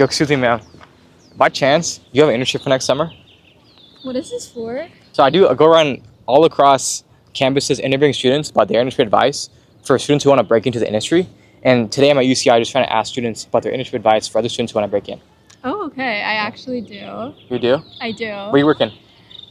Yo, excuse me, ma'am. By chance, you have an internship for next summer? What is this for? So I go around all across campuses interviewing students about their internship advice for students who want to break into the industry. And today I'm at UCI just trying to ask students about their internship advice for other students who want to break in. Oh, okay. I actually do. You do? I do. Where are you working?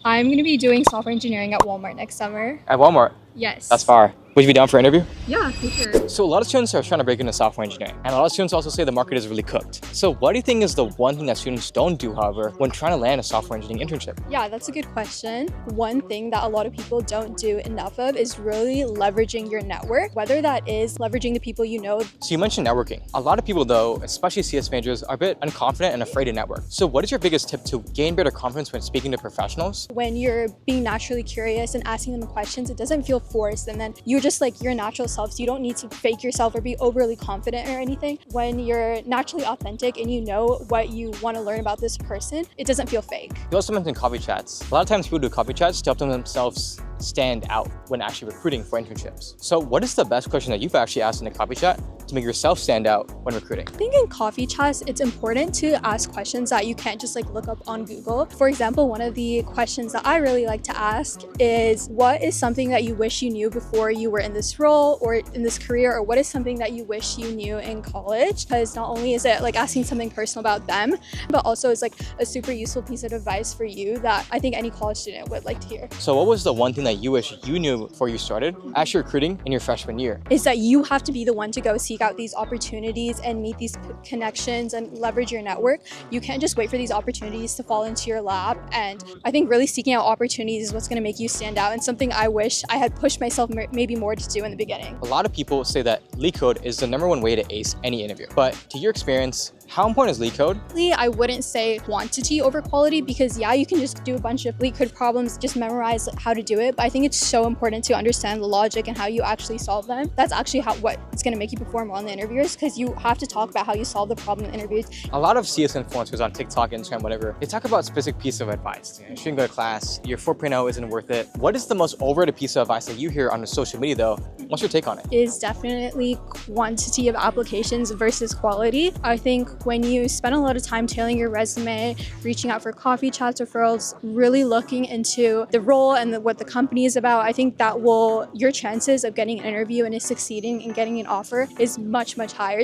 I'm going to be doing software engineering at Walmart next summer. At Walmart. Yes. That's far. Would you be down for an interview? Yeah, for sure. So a lot of students are trying to break into software engineering, and a lot of students also say the market is really cooked. So what do you think is the one thing that students don't do, however, when trying to land a software engineering internship? Yeah, that's a good question. One thing that a lot of people don't do enough of is really leveraging your network, whether that is leveraging the people you know. So you mentioned networking. A lot of people though, especially CS majors, are a bit unconfident and afraid to network. So what is your biggest tip to gain better confidence when speaking to professionals? When you're being naturally curious and asking them questions, it doesn't feel forced, and then you're just like your natural self, so you don't need to fake yourself or be overly confident or anything. When you're naturally authentic and you know what you want to learn about this person, it doesn't feel fake. You also mentioned coffee chats. A lot of times people do coffee chats to help themselves stand out when actually recruiting for internships. So what is the best question that you've actually asked in a coffee chat to make yourself stand out when recruiting? I think in coffee chats, it's important to ask questions that you can't just like look up on Google. For example, one of the questions that I really like to ask is, what is something that you wish you knew before you were in this role or in this career, or what is something that you wish you knew in college? Because not only is it like asking something personal about them, but also it's like a super useful piece of advice for you that I think any college student would like to hear. So what was the one thing that you wish you knew before you started actually recruiting in your freshman year? Is that you have to be the one to go seek out these opportunities and meet these connections and leverage your network. You can't just wait for these opportunities to fall into your lap. And I think really seeking out opportunities is what's going to make you stand out, and something I wish I had pushed myself maybe more to do in the beginning. A lot of people say that LeetCode is the #1 way to ace any interview. But to your experience, how important is LeetCode? I wouldn't say quantity over quality, because yeah, you can just do a bunch of LeetCode problems, just memorize how to do it. But I think it's so important to understand the logic and how you actually solve them. That's actually what's going to make you perform well in the interviews, because you have to talk about how you solve the problem in interviews. A lot of CS influencers on TikTok, Instagram, whatever, they talk about specific piece of advice. You shouldn't go to class, your 4.0 isn't worth it. What is the most overrated piece of advice that you hear on the social media though? What's your take on it? Is definitely quantity of applications versus quality. I think when you spend a lot of time tailoring your resume, reaching out for coffee chats, referrals, really looking into the role and what the company is about, I think that your chances of getting an interview and succeeding and getting an offer is much, much higher.